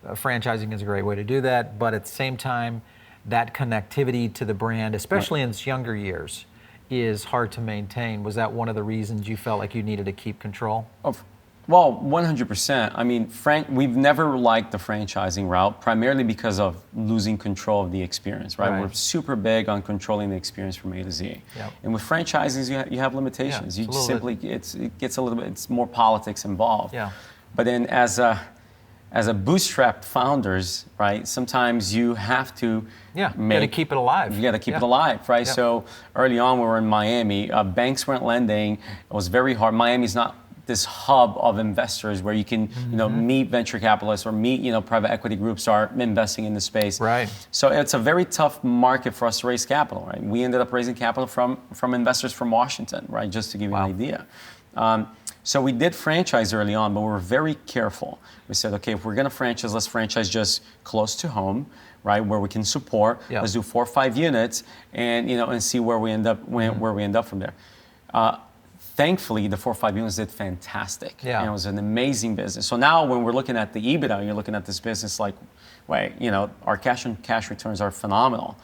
Franchising is a great way to do that, but at the same time, that connectivity to the brand, especially in its younger years, is hard to maintain. Was that one of the reasons you felt like you needed to keep control? Well, 100%. I mean, we've never liked the franchising route, primarily because of losing control of the experience, right? We're super big on controlling the experience from A to Z. And with franchisings, you have limitations. You simply, it gets a little bit, it's more politics involved. But then as a bootstrap founders, right, sometimes you have to you got to keep it alive. You got to keep it alive, right? So early on, we were in Miami. Banks weren't lending. It was very hard. Miami's not this hub of investors where you can, meet venture capitalists or meet, private equity groups are investing in the space. So it's a very tough market for us to raise capital, right? We ended up raising capital from investors from Washington, right? Just to give you an idea. So we did franchise early on, but we were very careful. We said, okay, if we're going to franchise, let's franchise just close to home, right, where we can support. Let's do 4 or 5 units, and and see where we end up where we end up from there. Thankfully, the 4 or 5 units did fantastic. And it was an amazing business. So now when we're looking at the EBITDA, you're looking at this business like, wait, our cash returns are phenomenal.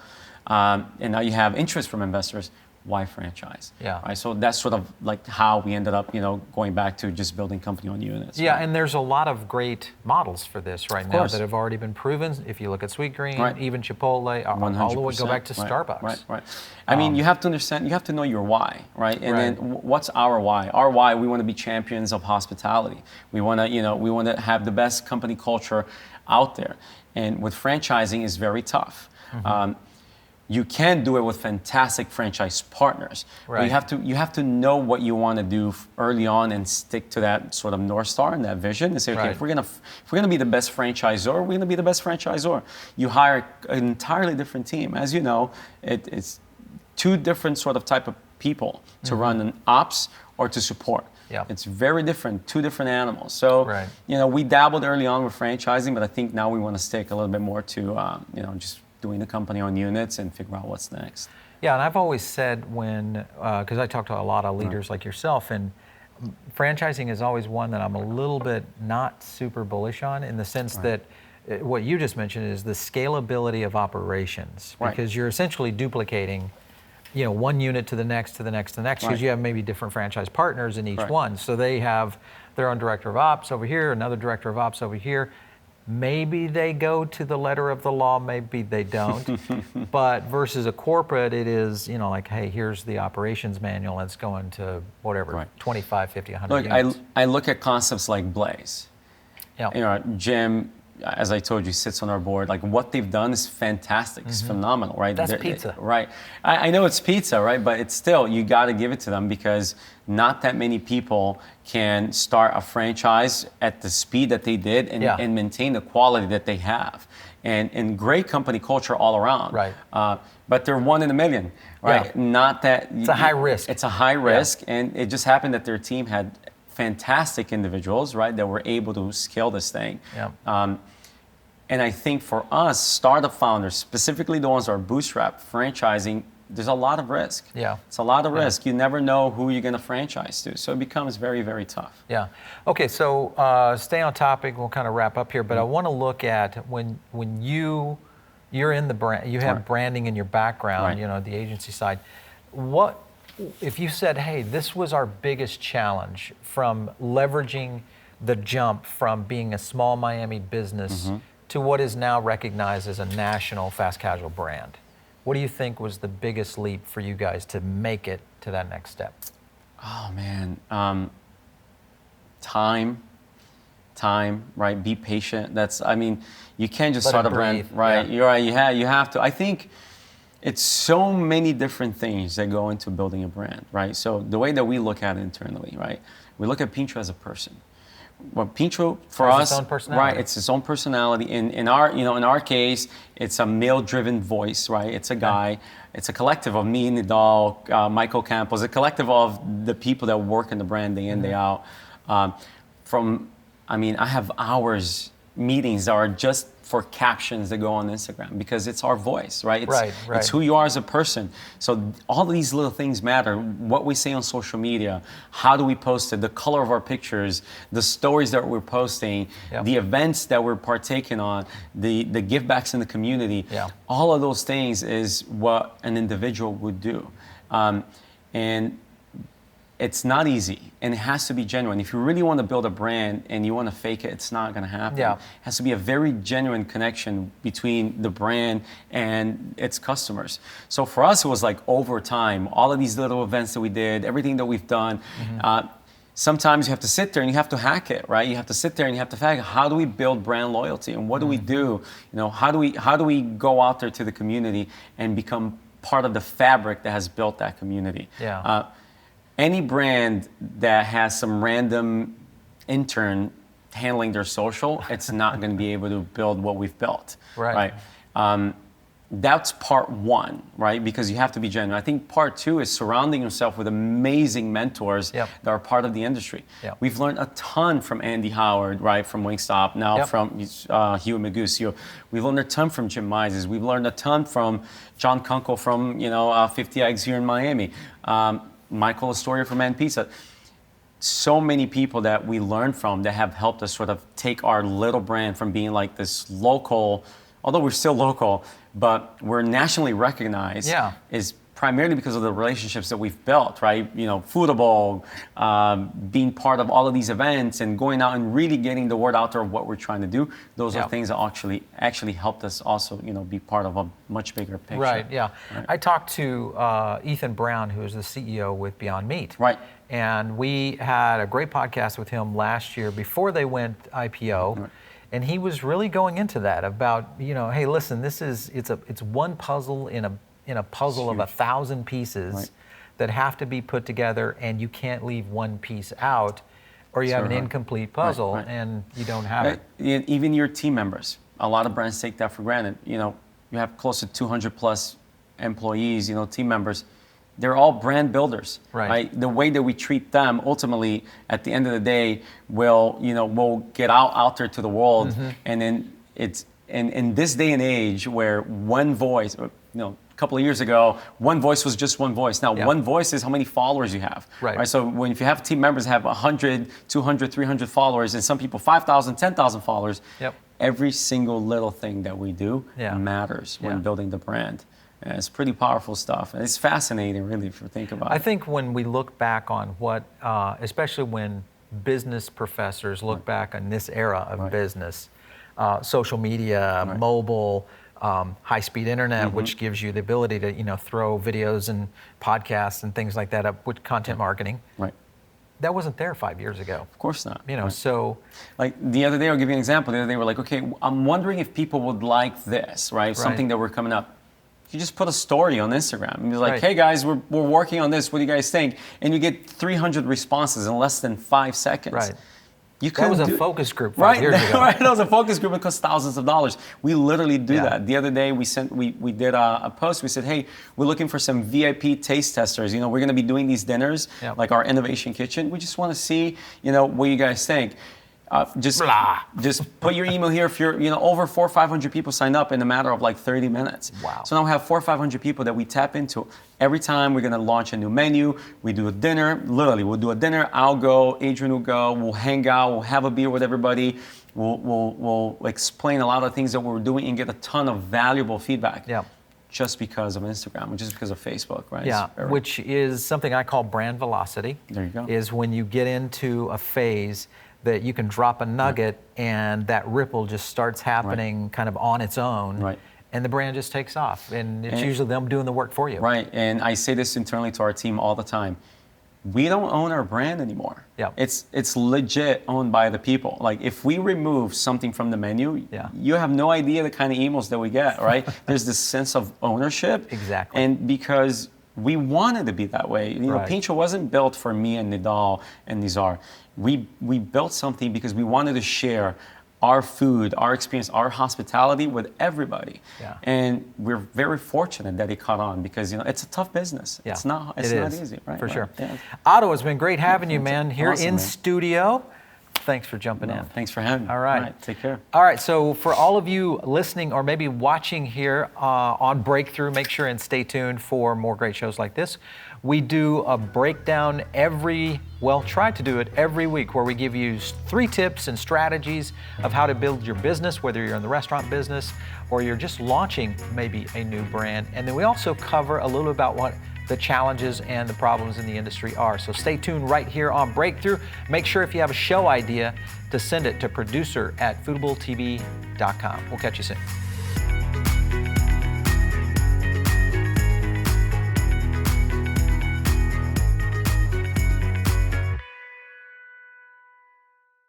And now you have interest from investors. Why franchise? Right? So that's sort of like how we ended up, going back to just building company-owned units. Right? And there's a lot of great models for this right now that have already been proven. If you look at Sweetgreen, even Chipotle, all the way go back to Starbucks. I mean, you have to understand, you have to know your why, right? And then what's our why? Our why, we want to be champions of hospitality. We want to, we want to have the best company culture out there. And with franchising, it's very tough. You can do it with fantastic franchise partners. But you have to know what you want to do early on and stick to that sort of North Star and that vision and say, okay, if we're gonna be the best franchisor, we're gonna be the best franchisor. You hire an entirely different team. As you know, it's 2 different sort of type of people to run an ops or to support. It's very different, 2 different animals. So, we dabbled early on with franchising, but I think now we want to stick a little bit more to, just doing the company-owned units and figure out what's next. And I've always said because I talk to a lot of leaders like yourself, and franchising is always one that I'm a little bit not super bullish on, in the sense that what you just mentioned is the scalability of operations, because you're essentially duplicating, one unit to the next, to the next, to the next, because you have maybe different franchise partners in each one. So they have their own director of ops over here, another director of ops over here. Maybe they go to the letter of the law, maybe they don't. But versus a corporate, it is, like, hey, here's the operations manual. Let's go into whatever, 25, 50, 100 units. I look at concepts like Blaze. Jim, as I told you, sits on our board. Like, what they've done is fantastic. It's phenomenal, right? That's pizza. I know it's pizza, right? But it's still, you got to give it to them, because not that many people can start a franchise at the speed that they did and maintain the quality that they have. And great company culture all around. But they're 1 in a million, right? Not that... It's a high risk. It's a high risk. And it just happened that their team had fantastic individuals, right, that were able to scale this thing. And I think for us, startup founders, specifically the ones that are bootstrap, franchising, there's a lot of risk. It's a lot of risk. You never know who you're going to franchise to. So it becomes very, very tough. Okay, so stay on topic. We'll kind of wrap up here. But I want to look at when you're in the brand, you have branding in your background, the agency side. What if you said, hey, this was our biggest challenge from leveraging the jump from being a small Miami business to what is now recognized as a national fast casual brand, what do you think was the biggest leap for you guys to make it to that next step? Oh man, time, right? Be patient. You can't just Let start it a brand, breathe. right? Yeah. You're right. You have to. I think it's so many different things that go into building a brand, right? So the way that we look at it internally, right? We look at Pincho as a person. Well, Pincho for Has us, its own personality. right? It's its own personality. In our case, it's a male-driven voice, right? It's a guy. It's a collective of me, Nidal, Michael Campos, a collective of the people that work in the brand day in, day out. I have hours meetings that are just for captions that go on Instagram because it's our voice, right? It's who you are as a person. So all of these little things matter. What we say on social media, how do we post it, the color of our pictures, the stories that we're posting, the events that we're partaking on, the give backs in the community. All of those things is what an individual would do. And it's not easy, and it has to be genuine. If you really want to build a brand and you want to fake it, it's not going to happen. It has to be a very genuine connection between the brand and its customers. So for us, it was like over time, all of these little events that we did, everything that we've done. Sometimes you have to sit there and you have to hack it, right? You have to sit there and you have to hack it. How do we build brand loyalty, and what do we do? How do we go out there to the community and become part of the fabric that has built that community? Any brand that has some random intern handling their social, it's not going to be able to build what we've built, right? That's part one, right? Because you have to be genuine. I think part two is surrounding yourself with amazing mentors that are part of the industry. We've learned a ton from Andy Howard, right, from Wingstop, now from Hugh Magusio. We've learned a ton from Jim Mises. We've learned a ton from John Kunkel from 50 Eggs here in Miami. Michael Astoria from Man Pizza. So many people that we learned from that have helped us sort of take our little brand from being like this local, although we're still local, but we're nationally recognized, is primarily because of the relationships that we've built, right? Foodable, being part of all of these events and going out and really getting the word out there of what we're trying to do. Those are things that actually helped us also, be part of a much bigger picture. Right. I talked to Ethan Brown, who is the CEO with Beyond Meat. And we had a great podcast with him last year before they went IPO. And he was really going into that about, hey, listen, it's one puzzle in a puzzle of 1,000 pieces that have to be put together, and you can't leave one piece out, or you have an incomplete puzzle and you don't have it. Even your team members, a lot of brands take that for granted. You have close to 200 plus employees, team members. They're all brand builders, right? The way that we treat them, ultimately, at the end of the day, will get out there to the world, and then it's in this day and age where one voice, a couple of years ago, one voice was just one voice. Now, one voice is how many followers you have, right? So if you have team members have 100, 200, 300 followers, and some people 5,000, 10,000 followers, every single little thing that we do matters when building the brand. And it's pretty powerful stuff. And it's fascinating, really, if you think about it. I think when we look back on what, especially when business professors look back on this era of business, social media, mobile, high-speed internet, which gives you the ability to, throw videos and podcasts and things like that up with content marketing. That wasn't there 5 years ago. Of course not. So... Like the other day, I'll give you an example. The other day, we're like, okay, I'm wondering if people would like this, right? Something that we're coming up. You just put a story on Instagram and you're like, hey guys, we're working on this. What do you guys think? And you get 300 responses in less than 5 seconds. That was a focus group 5 years ago. That was a focus group. It cost thousands of dollars. We literally do that. The other day, we did a post. We said, hey, we're looking for some VIP taste testers. We're going to be doing these dinners, like our innovation kitchen. We just want to see, what you guys think. Just put your email here. If you're, over 400 or 500 people sign up in a matter of like 30 minutes. Wow. So now we have 400 or 500 people that we tap into. Every time we're going to launch a new menu, we do a dinner. Literally, we'll do a dinner. I'll go, Adrian will go, we'll hang out, we'll have a beer with everybody. We'll explain a lot of things that we're doing and get a ton of valuable feedback. just because of Instagram, or just because of Facebook, right? Yeah, It's very- which is something I call brand velocity. There you go. Is when you get into a phase that you can drop a nugget and that ripple just starts happening kind of on its own. Right. And the brand just takes off. And it's usually them doing the work for you. Right, and I say this internally to our team all the time. We don't own our brand anymore. Yeah. It's legit owned by the people. Like if we remove something from the menu, Yeah. you have no idea the kind of emails that we get, right? There's this sense of ownership. Exactly. And because we wanted to be that way. You know, Right. Pincho wasn't built for me and Nidal and Nizar. We built something because we wanted to share our food, our experience, our hospitality with everybody. Yeah. And we're very fortunate that it caught on because, you know, it's a tough business. Yeah, It's not it is, easy, right? For Right. sure. Yeah. Otto, it's been great having you, man, here Awesome, in man. studio. Thanks for jumping No, in. thanks for having me. All right. Take care. All right, so for all of you listening or maybe watching here on Breakthrough, make sure and stay tuned for more great shows like this. We do a breakdown try to do it every week, where we give you 3 tips and strategies of how to build your business, whether you're in the restaurant business or you're just launching maybe a new brand. And then we also cover a little about what the challenges and the problems in the industry are. So stay tuned right here on Breakthrough. Make sure if you have a show idea to send it to producer@foodabletv.com. We'll catch you soon.